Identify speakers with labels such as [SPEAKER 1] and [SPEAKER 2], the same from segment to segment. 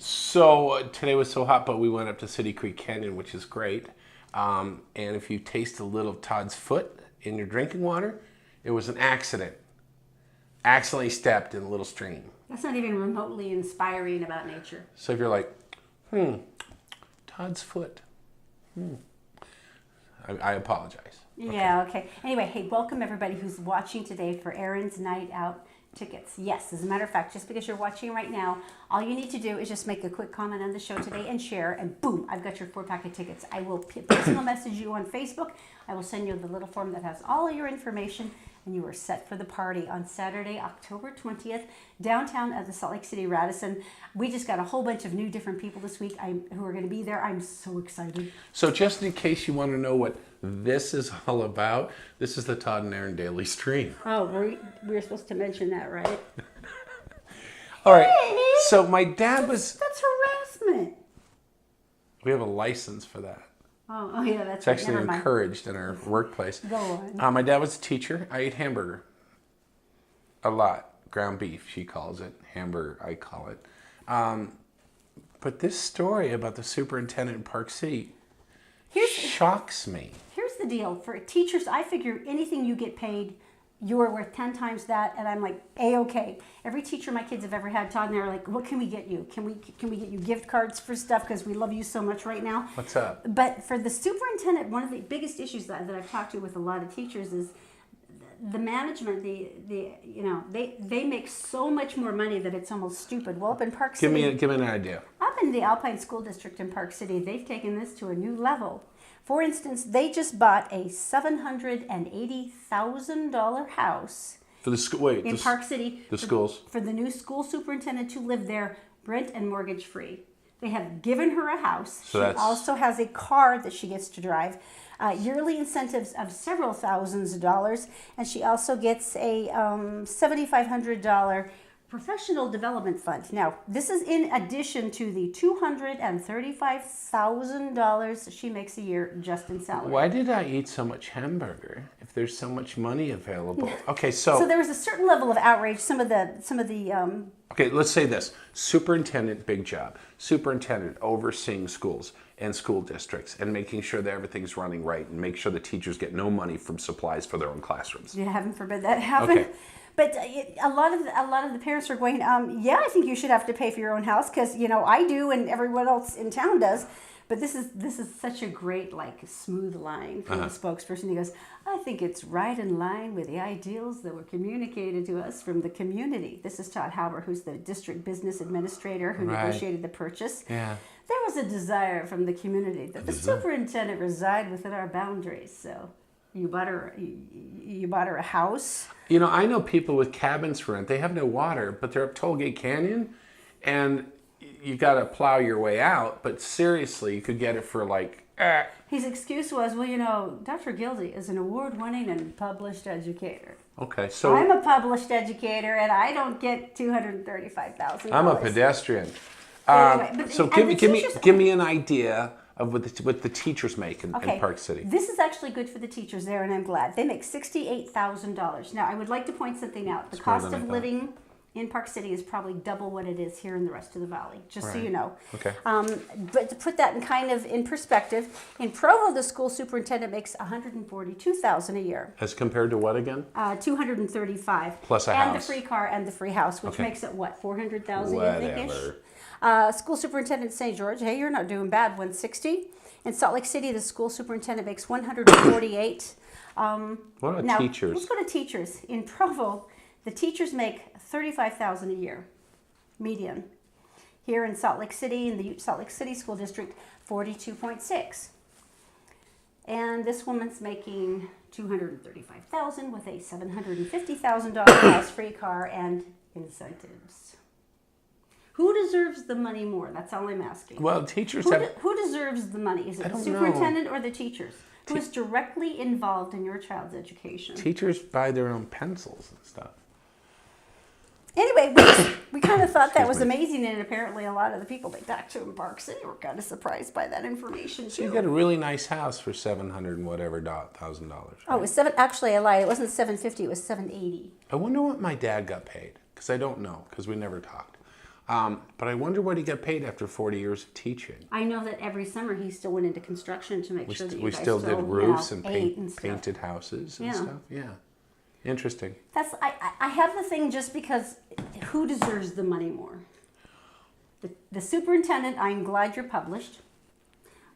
[SPEAKER 1] So today was so hot, but we went up to City Creek Canyon, which is great. And if you taste a little Todd's foot in your drinking water, it was an accident. Accidentally stepped in a little stream.
[SPEAKER 2] That's not even remotely inspiring about nature.
[SPEAKER 1] So if you're like, Todd's foot. I apologize.
[SPEAKER 2] Yeah, okay. Anyway, hey, welcome everybody who's watching today for Erin's Night Out tickets. Yes, as a matter of fact, just because you're watching right now, all you need to do is just make a quick comment on the show today and share, and boom, I've got your 4-pack of tickets. I will personal message you on Facebook. I will send you the little form that has all of your information, and you are set for the party on Saturday, October 20th, downtown at the Salt Lake City Radisson. We just got a whole bunch of new different people this week who are going to be there. I'm so excited.
[SPEAKER 1] So just in case you want to know what this is all about, this is the Todd and Erin Daily Stream.
[SPEAKER 2] Oh, we were supposed to mention that, right?
[SPEAKER 1] All right.
[SPEAKER 2] Hey,
[SPEAKER 1] so my dad was...
[SPEAKER 2] That's harassment.
[SPEAKER 1] We have a license for that.
[SPEAKER 2] Oh yeah, that's
[SPEAKER 1] It's actually
[SPEAKER 2] Never mind.
[SPEAKER 1] encouraged in our workplace.
[SPEAKER 2] Go on.
[SPEAKER 1] My dad was a teacher. I ate hamburger. A lot. Ground beef, she calls it. Hamburger, I call it. But this story about the superintendent in Park City shocks me.
[SPEAKER 2] Here's the deal. For teachers, I figure anything you get paid, you are worth 10 times that, and I'm like, A-okay. Every teacher my kids have ever had, Todd, and they're like, what can we get you? Can we get you gift cards for stuff because we love you so much right now?
[SPEAKER 1] What's up?
[SPEAKER 2] But for the superintendent, one of the biggest issues that I've talked to with a lot of teachers is the management. They make so much more money that it's almost stupid. Well, up in Park City,
[SPEAKER 1] Give me an idea.
[SPEAKER 2] up in the Alpine School District in Park City, they've taken this to a new level. For instance, they just bought a $780,000 house
[SPEAKER 1] For the school, wait.
[SPEAKER 2] in Park City.
[SPEAKER 1] The schools.
[SPEAKER 2] For the new school superintendent to live there, rent and mortgage free. They have given her a house.
[SPEAKER 1] So
[SPEAKER 2] she
[SPEAKER 1] that's...
[SPEAKER 2] also has a car that she gets to drive. Yearly incentives of several thousands of dollars. And she also gets a $7,500 professional development fund. Now, this is in addition to the $235,000 she makes a year just in salary.
[SPEAKER 1] Why did I eat so much hamburger if there's so much money available? Okay, so
[SPEAKER 2] there was a certain level of outrage. Some of the
[SPEAKER 1] okay, let's say this. Superintendent, big job. Superintendent overseeing schools and school districts and making sure that everything's running right and make sure the teachers get no money from supplies for their own classrooms.
[SPEAKER 2] Yeah, heaven forbid that happen.
[SPEAKER 1] Okay.
[SPEAKER 2] But a lot of the parents are going, yeah, I think you should have to pay for your own house because I do and everyone else in town does. But this is such a great smooth line from the spokesperson. He goes, I think it's right in line with the ideals that were communicated to us from the community. This is Todd Halber, who's the district business administrator who negotiated the purchase.
[SPEAKER 1] Yeah.
[SPEAKER 2] There was a desire from the community that the superintendent reside within our boundaries. So you bought her a house.
[SPEAKER 1] I know people with cabins for rent. They have no water, but they're up Tollgate Canyon, and you got to plow your way out. But seriously, you could get it for
[SPEAKER 2] His excuse was, well, Dr. Gildy is an award-winning and published educator.
[SPEAKER 1] Okay, so
[SPEAKER 2] I'm a published educator, and I don't get $235,000.
[SPEAKER 1] I'm a pedestrian.
[SPEAKER 2] Anyway,
[SPEAKER 1] so give me an idea of what the teachers make in Park City.
[SPEAKER 2] This is actually good for the teachers there, and I'm glad. They make $68,000. Now, I would like to point something out. The cost of living in Park City is probably double what it is here in the rest of the valley, just so you know.
[SPEAKER 1] Okay.
[SPEAKER 2] But to put that in perspective, in Provo, the school superintendent makes $142,000 a year.
[SPEAKER 1] As compared to what again?
[SPEAKER 2] $235,000
[SPEAKER 1] plus a house,
[SPEAKER 2] and the free car and the free house, which makes it what, $400,000?
[SPEAKER 1] Whatever.
[SPEAKER 2] School superintendent in St. George, hey, you're not doing bad, $160,000. In Salt Lake City, the school superintendent makes $148,000.
[SPEAKER 1] What about teachers?
[SPEAKER 2] Let's go to teachers. In Provo, the teachers make $35,000 a year, median. Here in Salt Lake City, in the Salt Lake City School District, $42.6. And this woman's making $235,000 with a $750,000 house, free car, and incentives. Who deserves the money more? That's all I'm asking.
[SPEAKER 1] Well, teachers
[SPEAKER 2] who deserves the money? Is it the superintendent or the teachers? Who is directly involved in your child's education?
[SPEAKER 1] Teachers buy their own pencils and stuff.
[SPEAKER 2] Anyway, we kind of thought that was amazing, and apparently a lot of the people they talked to in Park City were kind of surprised by that information too.
[SPEAKER 1] So you got a really nice house for $700 and whatever $1,000. Right?
[SPEAKER 2] Oh, it was seven. Actually, I lied. It wasn't $750. It was $780.
[SPEAKER 1] I wonder what my dad got paid because I don't know because we never talked. But I wonder what he got paid after 40 years of teaching.
[SPEAKER 2] I know that every summer he still went into construction to make sure that you
[SPEAKER 1] We
[SPEAKER 2] guys
[SPEAKER 1] still did roofs and
[SPEAKER 2] ate and stuff.
[SPEAKER 1] painted houses and
[SPEAKER 2] Yeah.
[SPEAKER 1] stuff. Yeah. Interesting.
[SPEAKER 2] I have the thing just because who deserves the money more? The superintendent, I'm glad you're published,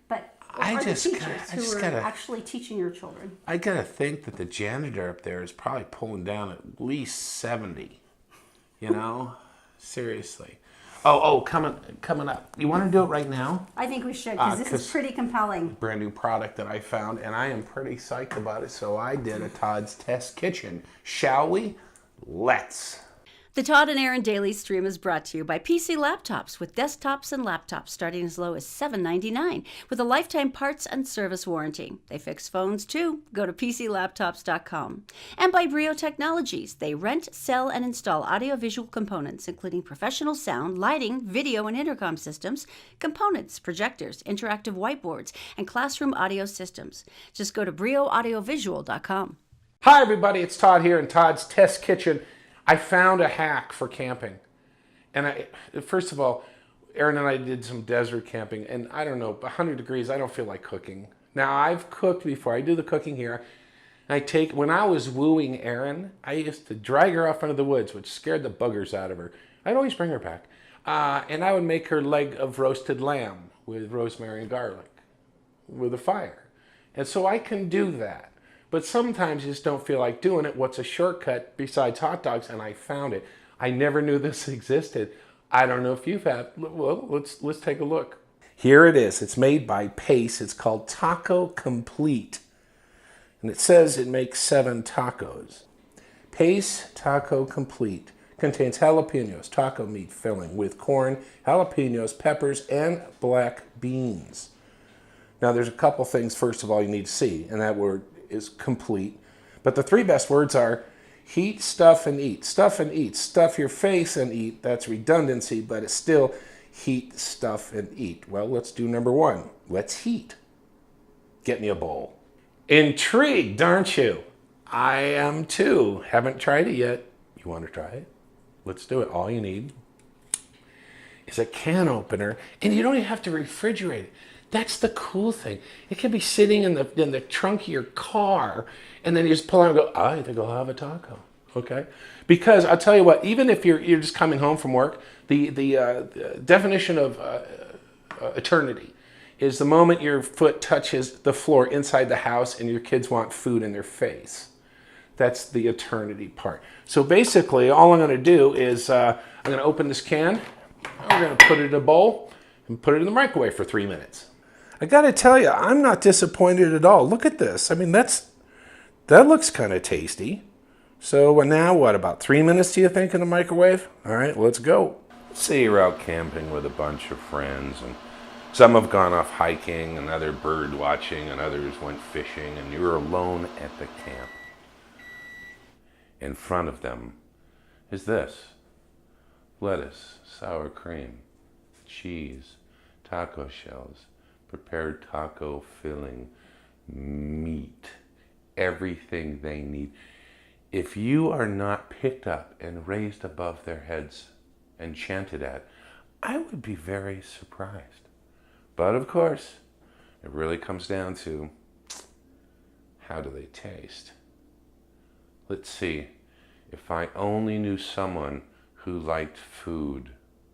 [SPEAKER 2] but or the teachers who are actually teaching your children.
[SPEAKER 1] I gotta think that the janitor up there is probably pulling down at least 70. You know? Seriously. Coming up. You want to do it right now?
[SPEAKER 2] I think we should, because this is pretty compelling.
[SPEAKER 1] Brand new product that I found, and I am pretty psyched about it. So I did a Todd's Test Kitchen. Shall we? Let's.
[SPEAKER 2] The Todd and Erin Daily Stream is brought to you by PC Laptops, with desktops and laptops starting as low as $7.99 with a lifetime parts and service warranty. They fix phones too. Go to PCLaptops.com. And by Brio Technologies. They rent, sell, and install audiovisual components, including professional sound, lighting, video, and intercom systems, components, projectors, interactive whiteboards, and classroom audio systems. Just go to BrioAudiovisual.com.
[SPEAKER 1] Hi, everybody. It's Todd here in Todd's Test Kitchen. I found a hack for camping. And first of all, Erin and I did some desert camping, and I don't know, 100 degrees, I don't feel like cooking. Now, I've cooked before. I do the cooking here. When I was wooing Erin, I used to drag her off into the woods, which scared the buggers out of her. I'd always bring her back. And I would make her leg of roasted lamb with rosemary and garlic with a fire. And so I can do that. But sometimes you just don't feel like doing it. What's a shortcut besides hot dogs? And I found it. I never knew this existed. I don't know if you've had. Well, let's take a look. Here it is. It's made by Pace. It's called Taco Complete. And it says it makes 7 tacos. Pace Taco Complete contains jalapenos, taco meat filling with corn, jalapenos, peppers, and black beans. Now, there's a couple things, first of all, you need to see, and that word is complete. But the 3 best words are heat, stuff, and eat. Stuff and eat. Stuff your face and eat. That's redundancy, but it's still heat, stuff, and eat. Well, let's do number 1. Let's heat. Get me a bowl. Intrigued, aren't you? I am too. Haven't tried it yet. You want to try it? Let's do it. All you need is a can opener, and you don't even have to refrigerate it. That's the cool thing. It can be sitting in the trunk of your car, and then you just pull out and go, I think I'll have a taco. Okay? Because I'll tell you what, even if you're just coming home from work, the definition of eternity is the moment your foot touches the floor inside the house and your kids want food in their face. That's the eternity part. So basically, all I'm going to do is I'm going to open this can, we're going to put it in a bowl, and put it in the microwave for 3 minutes. I got to tell you, I'm not disappointed at all. Look at this. I mean, that looks kind of tasty. So now what, about 3 minutes do you think in the microwave? All right, let's go. Say you're out camping with a bunch of friends, and some have gone off hiking, and other bird watching, and others went fishing, and you're alone at the camp. In front of them is this: lettuce, sour cream, cheese, taco shells, prepared taco filling, meat, everything they need. If you are not picked up and raised above their heads and chanted at, I would be very surprised. But of course, it really comes down to, how do they taste? Let's see. If I only knew someone who liked food.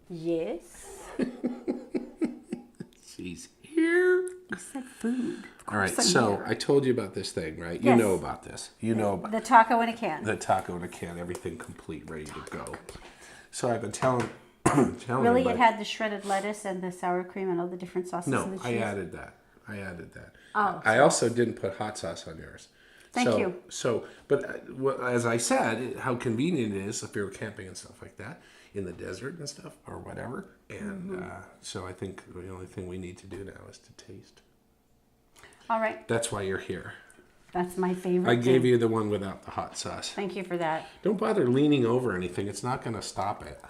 [SPEAKER 2] Yes.
[SPEAKER 1] She's here.
[SPEAKER 2] I said food.
[SPEAKER 1] All right, so I told you about this thing, right? You know about this. You know about
[SPEAKER 2] the taco in a can.
[SPEAKER 1] the taco in a can, everything complete, ready to go. So I've been telling
[SPEAKER 2] Really, it had the shredded lettuce and the sour cream and all the different sauces and the cheese?
[SPEAKER 1] I added that.
[SPEAKER 2] Oh,
[SPEAKER 1] I also didn't put hot sauce on yours.
[SPEAKER 2] Thank you.
[SPEAKER 1] So, but as I said, how convenient it is if you're camping and stuff like that in the desert and stuff or whatever. And so I think the only thing we need to do now is to taste.
[SPEAKER 2] All right.
[SPEAKER 1] That's why you're here.
[SPEAKER 2] That's my favorite.
[SPEAKER 1] I gave you the one without the hot sauce.
[SPEAKER 2] Thank you for that.
[SPEAKER 1] Don't bother leaning over anything. It's not going to stop it.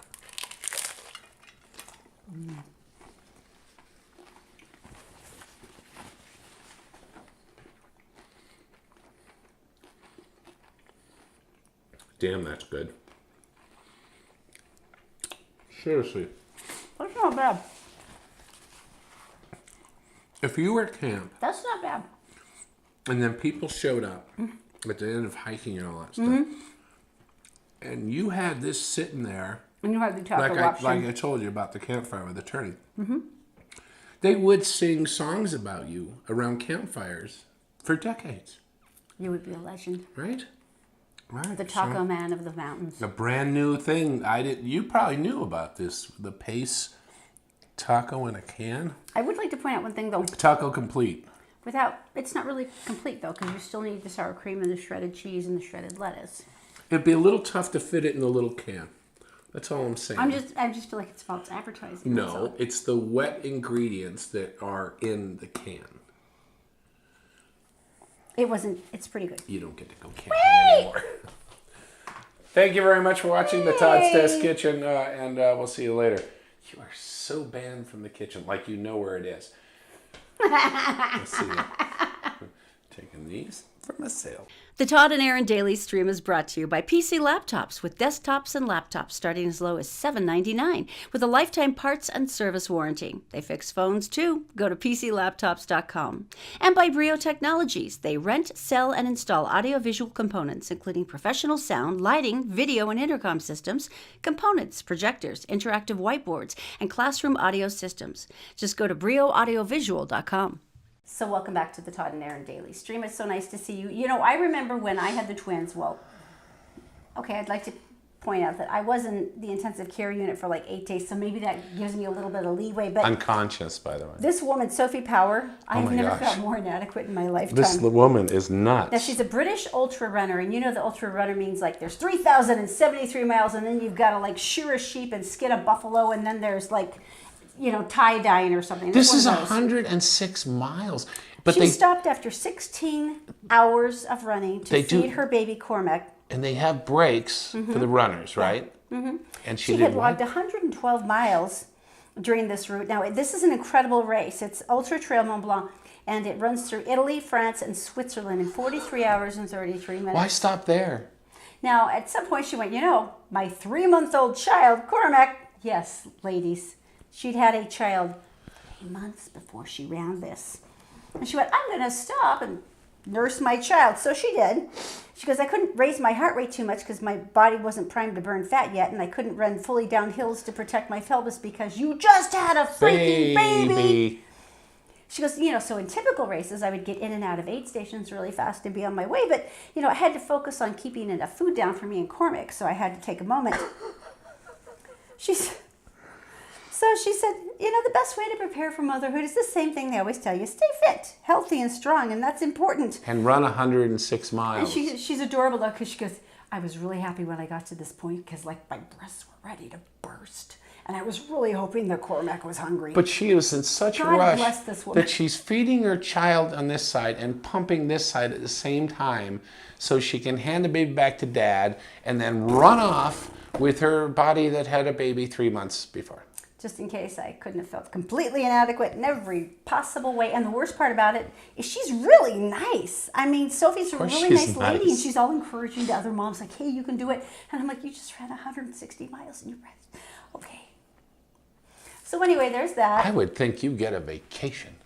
[SPEAKER 1] Damn, that's good. Seriously.
[SPEAKER 2] That's not bad.
[SPEAKER 1] If you were at camp
[SPEAKER 2] That's not bad.
[SPEAKER 1] and then people showed up at the end of hiking and all that stuff, and you had this sitting there,
[SPEAKER 2] And you have the taco option.
[SPEAKER 1] like I told you about the campfire with the turning, they would sing songs about you around campfires for decades,
[SPEAKER 2] You would be a legend.
[SPEAKER 1] right? Right.
[SPEAKER 2] The taco man of the mountains.
[SPEAKER 1] A brand new thing. You probably knew about this. The Pace taco in a can.
[SPEAKER 2] I would like to point out one thing though.
[SPEAKER 1] Taco complete.
[SPEAKER 2] It's not really complete though, because you still need the sour cream and the shredded cheese and the shredded lettuce.
[SPEAKER 1] It'd be a little tough to fit it in a little can. That's all I'm saying.
[SPEAKER 2] I just feel like it's false advertising. that's
[SPEAKER 1] No,
[SPEAKER 2] all.
[SPEAKER 1] it's the wet ingredients that are in the can.
[SPEAKER 2] It wasn't. It's pretty good.
[SPEAKER 1] You don't get to go camping anymore. Thank you very much for watching the Todd's Test Kitchen, and we'll see you later. You are so banned from the kitchen, like you know where it is. Let's see you. Taking these from a sale.
[SPEAKER 2] The Todd and Erin Daily Stream is brought to you by PC Laptops, with desktops and laptops starting as low as $7.99 with a lifetime parts and service warranty. They fix phones too. Go to PCLaptops.com. And by Brio Technologies. They rent, sell, and install audiovisual components, including professional sound, lighting, video, and intercom systems, components, projectors, interactive whiteboards, and classroom audio systems. Just go to BrioAudiovisual.com. So welcome back to the Todd and Erin Daily Stream. It's so nice to see you. You know, I remember when I had the twins, I'd like to point out that I was in the intensive care unit for like 8 days, so maybe that gives me a little bit of leeway. But
[SPEAKER 1] Unconscious, by the way.
[SPEAKER 2] this woman, Sophie Power, I've
[SPEAKER 1] my
[SPEAKER 2] never
[SPEAKER 1] gosh.
[SPEAKER 2] felt more inadequate in my lifetime.
[SPEAKER 1] This woman is nuts.
[SPEAKER 2] Now, she's a British ultra runner, and you know the ultra runner means like there's 3,073 miles, and then you've got to like shear a sheep and skin a buffalo, and then there's like, tie-dyeing or something.
[SPEAKER 1] This is
[SPEAKER 2] one of those.
[SPEAKER 1] 106 miles. But
[SPEAKER 2] She stopped after 16 hours of running to feed her baby Cormac.
[SPEAKER 1] And they have breaks for the runners, right? Mm-hmm. And
[SPEAKER 2] She had logged 112 miles during this route. Now, this is an incredible race. It's Ultra Trail Mont Blanc, and it runs through Italy, France, and Switzerland in 43 hours and 33 minutes.
[SPEAKER 1] Why stop there?
[SPEAKER 2] Now, at some point, she went, my 3-month-old child, Cormac. Yes, ladies, she'd had a child 3 months before she ran this. And she went, I'm going to stop and nurse my child. So she did. She goes, I couldn't raise my heart rate too much because my body wasn't primed to burn fat yet, and I couldn't run fully down hills to protect my pelvis because you just had a freaking baby. She goes, so in typical races, I would get in and out of aid stations really fast and be on my way. But, I had to focus on keeping enough food down for me and Cormac, so I had to take a moment. So she said, the best way to prepare for motherhood is the same thing they always tell you. Stay fit, healthy, and strong, and that's important.
[SPEAKER 1] And run 106 miles.
[SPEAKER 2] And she's adorable, though, because she goes, I was really happy when I got to this point because, my breasts were ready to burst. And I was really hoping that Cormac was hungry.
[SPEAKER 1] But she was in such a
[SPEAKER 2] God
[SPEAKER 1] rush
[SPEAKER 2] bless this woman.
[SPEAKER 1] that she's feeding her child on this side and pumping this side at the same time so she can hand the baby back to dad and then run off with her body that had a baby 3 months before.
[SPEAKER 2] Just in case I couldn't have felt completely inadequate in every possible way. And the worst part about it is she's really nice. I mean, Sophie's a really nice lady, and she's all encouraging to other moms, like, hey, you can do it. And I'm like, you just ran 160 miles and you ran. Okay. So anyway, there's that.
[SPEAKER 1] I would think you get a vacation.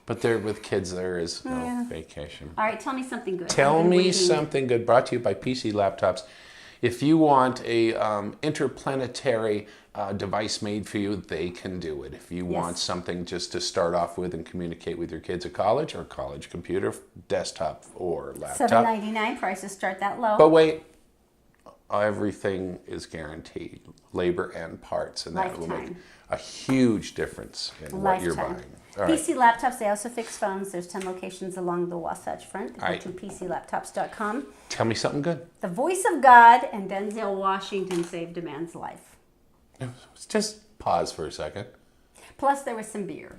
[SPEAKER 1] But there, with kids, there is no vacation.
[SPEAKER 2] All right, tell me something good.
[SPEAKER 1] Tell me something good. Brought to you by PC Laptops. If you want a interplanetary device made for you, they can do it. If you want something just to start off with and communicate with your kids at college, or college computer, desktop, or laptop.
[SPEAKER 2] $7.99, prices start that low.
[SPEAKER 1] But wait, everything is guaranteed, labor and parts, and that will make a huge difference in what you're buying. All right.
[SPEAKER 2] PC Laptops, they also fix phones. There's 10 locations along the Wasatch Front. Go to PCLaptops.com.
[SPEAKER 1] Tell me something good.
[SPEAKER 2] The voice of God and Denzel Washington saved a man's life.
[SPEAKER 1] Just pause for a second.
[SPEAKER 2] Plus, there was some beer.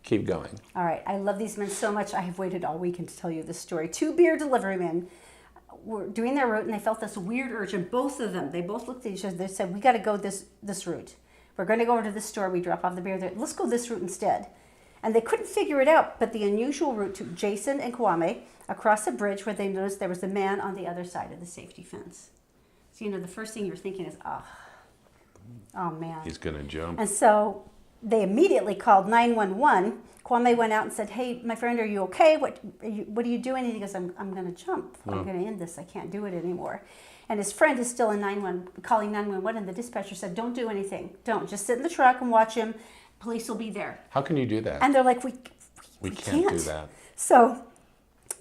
[SPEAKER 1] Keep going.
[SPEAKER 2] All right. I love these men so much. I have waited all weekend to tell you this story. 2 beer delivery men were doing their route, and they felt this weird urge. And both of them, they both looked at each other. They said, we got to go this route. We're going to go over to this store. We drop off the beer there. Let's go this route instead. And they couldn't figure it out, but the unusual route took Jason and Kwame across a bridge where they noticed there was a man on the other side of the safety fence. So, the first thing you're thinking is, Oh, man.
[SPEAKER 1] He's going to jump.
[SPEAKER 2] And so they immediately called 911. Kwame went out and said, hey, my friend, are you okay? What are you doing? And he goes, I'm going to jump. I'm going to end this. I can't do it anymore. And his friend is still in calling 911, and the dispatcher said, don't do anything. Don't. Just sit in the truck and watch him. Police will be there.
[SPEAKER 1] How can you do that?
[SPEAKER 2] And they're like, we
[SPEAKER 1] can't do that.
[SPEAKER 2] So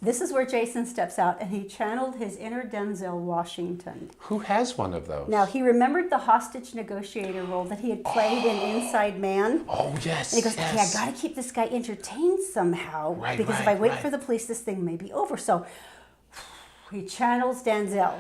[SPEAKER 2] this is where Jason steps out, and he channeled his inner Denzel Washington.
[SPEAKER 1] Who has one of those?
[SPEAKER 2] Now, he remembered the hostage negotiator role that he had played in Inside Man.
[SPEAKER 1] Oh, yes,
[SPEAKER 2] And he goes,
[SPEAKER 1] yes.
[SPEAKER 2] okay, I got to keep this guy entertained somehow,
[SPEAKER 1] Right,
[SPEAKER 2] because if
[SPEAKER 1] right,
[SPEAKER 2] I wait
[SPEAKER 1] right.
[SPEAKER 2] for the police, this thing may be over. So he channels Denzel.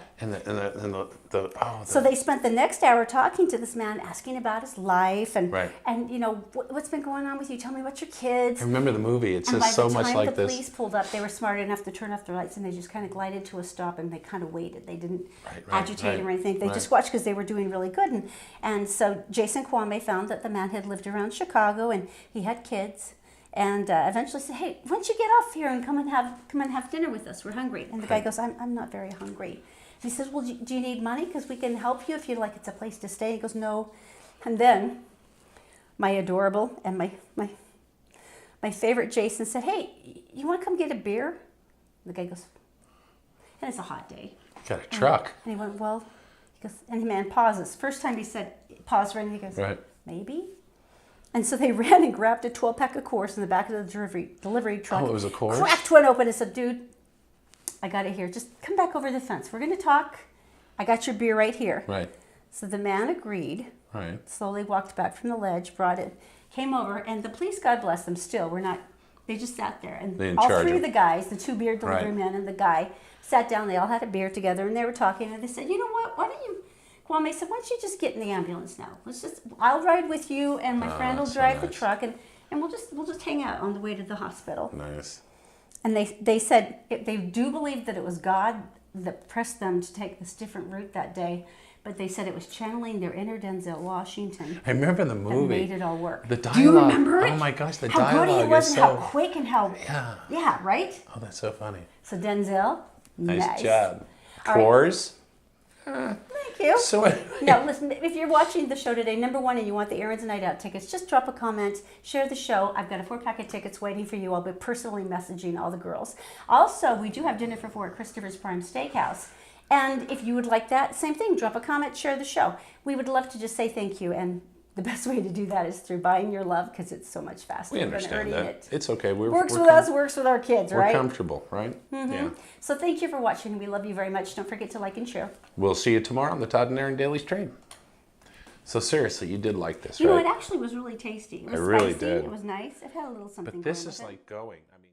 [SPEAKER 2] So they spent the next hour talking to this man, asking about his life and
[SPEAKER 1] Right.
[SPEAKER 2] and you know what's been going on with you. Tell me about your kids.
[SPEAKER 1] I remember the movie. It
[SPEAKER 2] And by
[SPEAKER 1] says so
[SPEAKER 2] the
[SPEAKER 1] much
[SPEAKER 2] time
[SPEAKER 1] like
[SPEAKER 2] the
[SPEAKER 1] this.
[SPEAKER 2] police pulled up, they were smart enough to turn off the lights, and they just kind of glided to a stop, and they kind of waited. They didn't agitate him or anything. They just watched because they were doing really good. And so Jason Kwame found that the man had lived around Chicago, and he had kids. And eventually said, hey, why don't you get off here and come and have dinner with us? We're hungry. And the guy goes, I'm not very hungry. He says, well, do you need money? Because we can help you if you'd like. It's a place to stay. He goes, no. And then my adorable and my favorite Jason said, hey, you want to come get a beer? The guy goes, and it's a hot day.
[SPEAKER 1] Got a truck.
[SPEAKER 2] And he went, well, he goes, and the man pauses. First time he said, pause, right? And he goes,
[SPEAKER 1] Right.
[SPEAKER 2] Maybe. And so they ran and grabbed a 12-pack of Coors in the back of the delivery truck.
[SPEAKER 1] Oh, it was a Coors?
[SPEAKER 2] Cracked one open and said, dude, I got it here. Just come back over the fence. We're going to talk. I got your beer right here.
[SPEAKER 1] Right.
[SPEAKER 2] So the man agreed,
[SPEAKER 1] Right.
[SPEAKER 2] slowly walked back from the ledge, brought it, came over, and the police, God bless them, still were not, they just sat there. And
[SPEAKER 1] They in
[SPEAKER 2] all
[SPEAKER 1] charge
[SPEAKER 2] three
[SPEAKER 1] of-
[SPEAKER 2] of the guys, the two beer delivery
[SPEAKER 1] Right.
[SPEAKER 2] men and the guy, sat down. They all had a beer together, and they were talking, and they said, you know what, why don't you, Kwame said, why don't you just get in the ambulance now? I'll ride with you, and my friend will
[SPEAKER 1] that's so
[SPEAKER 2] drive the
[SPEAKER 1] nice.
[SPEAKER 2] truck, and we'll just hang out on the way to the hospital.
[SPEAKER 1] Nice.
[SPEAKER 2] And they said they do believe that it was God that pressed them to take this different route that day, but they said it was channeling their inner Denzel Washington
[SPEAKER 1] I remember the
[SPEAKER 2] that
[SPEAKER 1] movie.
[SPEAKER 2] made it all work.
[SPEAKER 1] The dialogue.
[SPEAKER 2] Do you remember it?
[SPEAKER 1] Oh my gosh, the
[SPEAKER 2] how
[SPEAKER 1] dialogue
[SPEAKER 2] good he was
[SPEAKER 1] is
[SPEAKER 2] and how
[SPEAKER 1] so.
[SPEAKER 2] quick and how yeah, right?
[SPEAKER 1] Oh, that's so funny.
[SPEAKER 2] So Denzel,
[SPEAKER 1] Nice job.
[SPEAKER 2] All right.
[SPEAKER 1] Coors.
[SPEAKER 2] Thank you.
[SPEAKER 1] So
[SPEAKER 2] Now, listen, if you're watching the show today, number one, and you want the Erin's Night Out tickets, just drop a comment, share the show. I've got a 4-pack of tickets waiting for you. I'll be personally messaging all the girls. Also, we do have dinner for 4 at Christopher's Prime Steakhouse. And if you would like that, same thing, drop a comment, share the show. We would love to just say thank you. And the best way to do that is through buying your love, because it's so much faster
[SPEAKER 1] we
[SPEAKER 2] than
[SPEAKER 1] understand
[SPEAKER 2] earning
[SPEAKER 1] that.
[SPEAKER 2] it.
[SPEAKER 1] It's okay.
[SPEAKER 2] Works with us, works with our kids,
[SPEAKER 1] We're
[SPEAKER 2] right?
[SPEAKER 1] comfortable, right? Yeah.
[SPEAKER 2] So thank you for watching. We love you very much. Don't forget to like and share.
[SPEAKER 1] We'll see you tomorrow on the Todd and Erin Daily Stream. So seriously, you did like this,
[SPEAKER 2] You
[SPEAKER 1] right?
[SPEAKER 2] know, it actually was really tasty. It was
[SPEAKER 1] I really
[SPEAKER 2] spicy.
[SPEAKER 1] did.
[SPEAKER 2] It was nice. It had a little something
[SPEAKER 1] But this
[SPEAKER 2] going
[SPEAKER 1] is
[SPEAKER 2] with it.
[SPEAKER 1] like going. I mean.